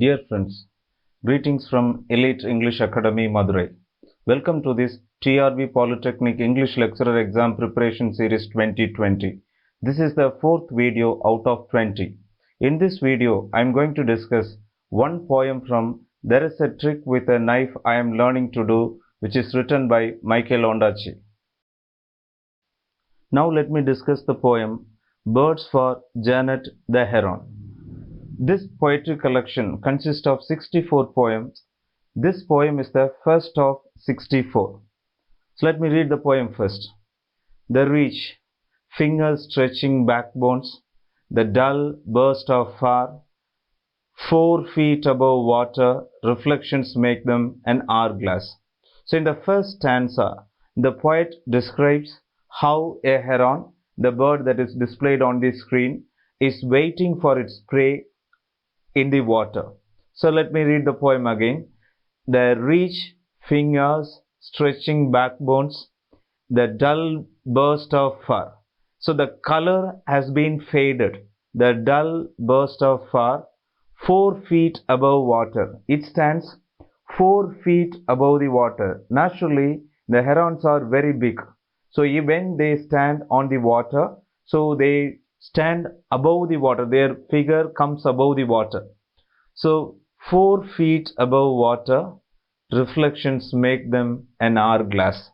Dear friends, greetings from Elite English Academy, Madurai. Welcome to this TRB Polytechnic English Lecturer Exam Preparation Series 2020. This is the fourth video out of 20. In this video, I am going to discuss one poem from There is a Trick with a Knife I Am Learning to Do, which is written by Michael Ondaatje. Now let me discuss the poem Birds for Janet the Heron. This poetry collection consists of 64 poems. This poem is the first of 64. So let me read the poem first. The reach, fingers stretching backbones, the dull burst of far, 4 feet above water, reflections make them an hourglass. So in the first stanza, the poet describes how a heron, the bird that is displayed on the screen, is waiting for its prey in the water. So let me read the poem again. The reach, fingers stretching backbones, the dull burst of fur. So the color has been faded. The dull burst of fur, 4 feet above water. It stands 4 feet above the water. Naturally, the herons are very big. So when they stand on the water, so they stand above the water. Their figure comes above the water. So 4 feet above water, reflections make them an hourglass.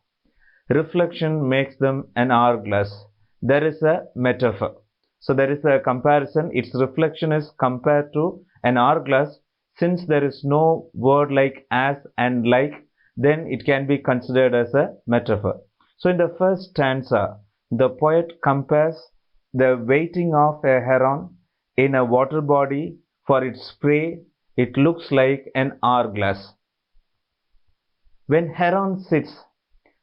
Reflection makes them an hourglass. There is a metaphor. So there is a comparison. Its reflection is compared to an hourglass. Since there is no word like as and like, then it can be considered as a metaphor. So in the first stanza, the poet compares the waiting of a heron in a water body for its prey. It looks like an hourglass. When heron sits,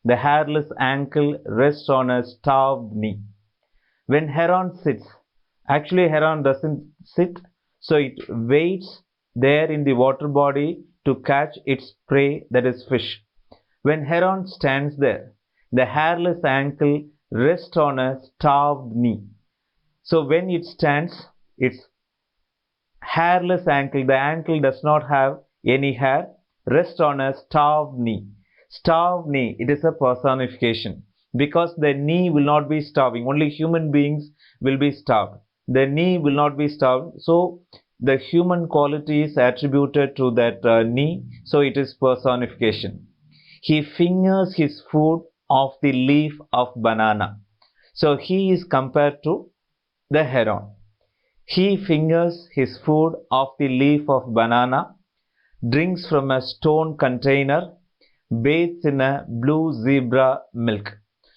the hairless ankle rests on a starved knee. When heron sits, actually heron doesn't sit, so it waits there in the water body to catch its prey, that is fish. When heron stands there, the hairless ankle rests on a starved knee. So when it stands, its hairless ankle, the ankle does not have any hair, rests on a starved knee. Starved knee, it is a personification because the knee will not be starving. Only human beings will be starved. The knee will not be starved. So the human quality is attributed to that knee. So it is personification. He fingers his food off the leaf of banana. So he is compared to the heron. He fingers his food off the leaf of banana, drinks from a stone container, bathes in a blue zebra milk.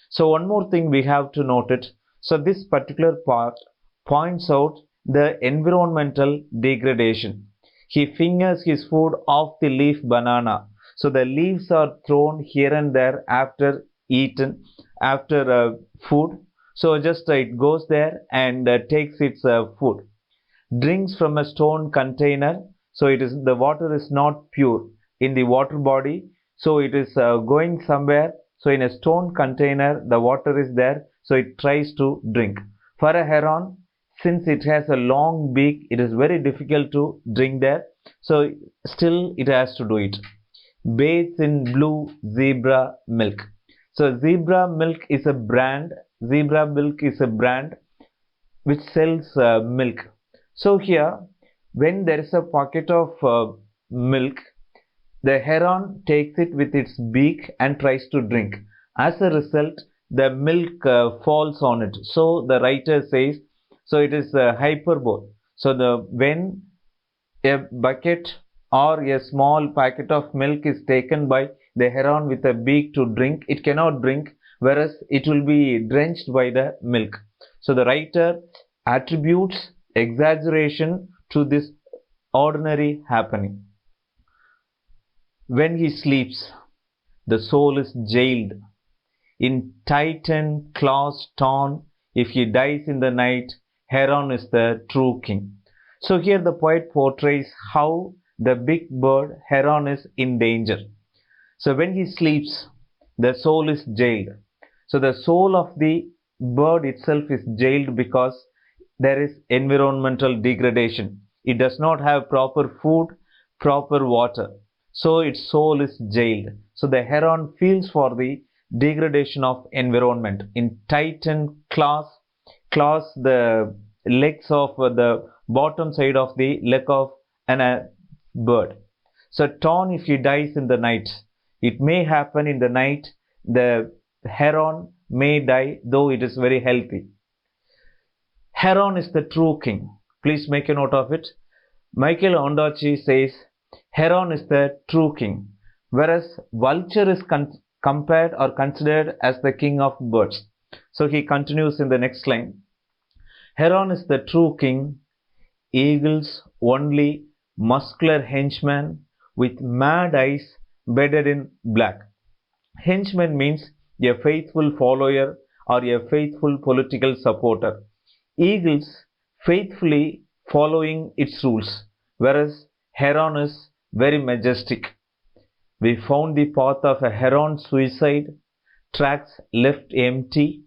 So one more thing we have to note it. So this particular part points out the environmental degradation. He fingers his food off the leaf banana. So the leaves are thrown here and there after eaten, after food. So just it goes there and takes its food. Drinks from a stone container. So it is the water is not pure in the water body. So it is going somewhere. So in a stone container, the water is there. So it tries to drink. For a heron, since it has a long beak, it is very difficult to drink there. So still it has to do it. Bathes in blue zebra milk. So zebra milk is a brand. Zebra milk is a brand which sells milk. So here, when there is a pocket of milk, the heron takes it with its beak and tries to drink. As a result, the milk falls on it. So the writer says, so it is a hyperbole. So when a bucket or a small packet of milk is taken by the heron with a beak to drink, it cannot drink, whereas it will be drenched by the milk. So the writer attributes exaggeration to this ordinary happening. When he sleeps, the soul is jailed, in tightened claws torn. If he dies in the night, heron is the true king. So here the poet portrays how the big bird heron is in danger. So when he sleeps, the soul is jailed. So the soul of the bird itself is jailed because there is environmental degradation. It does not have proper food, proper water. So its soul is jailed. So the heron feels for the degradation of environment. In tightened claws the legs of the bottom side of the leg of a bird. So torn if he dies in the night. It may happen in the night. The heron may die, though it is very healthy. Heron is the true king. Please make a note of it. Michael Ondaatje says heron is the true king, whereas vulture is compared or considered as the king of birds. So he continues in the next line. Heron is the true king, eagles only muscular henchman with mad eyes bedded in black. Henchman means a faithful follower or a faithful political supporter. Eagles faithfully following its rules, whereas heron is very majestic. We found the path of a heron suicide, tracks left empty,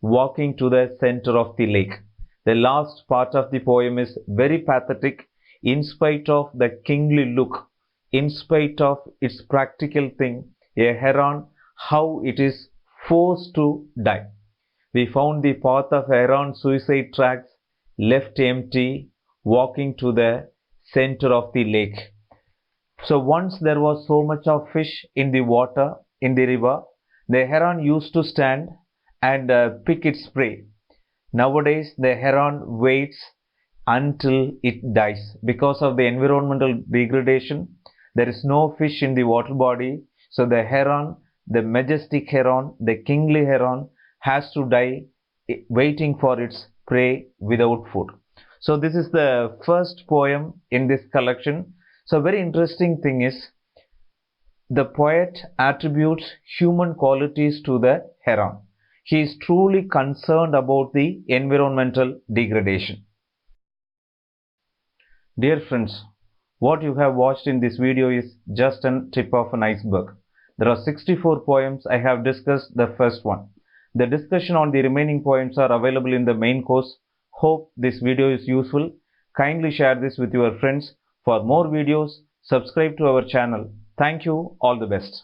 walking to the center of the lake. The last part of the poem is very pathetic in spite of the kingly look, in spite of its practical thing, a heron, how it is forced to die. We found the path of heron suicide tracks left empty, walking to the center of the lake. So once there was so much of fish in the water, in the river, the heron used to stand and pick its prey. Nowadays, the heron waits until it dies. Because of the environmental degradation, there is no fish in the water body. So the heron, the majestic heron, the kingly heron has to die waiting for its prey without food. So this is the first poem in this collection. So very interesting thing is the poet attributes human qualities to the heron. He is truly concerned about the environmental degradation. Dear friends, what you have watched in this video is just a tip of an iceberg. There are 64 poems. I have discussed the first one. The discussion on the remaining poems are available in the main course. Hope this video is useful. Kindly share this with your friends. For more videos, subscribe to our channel. Thank you. All the best.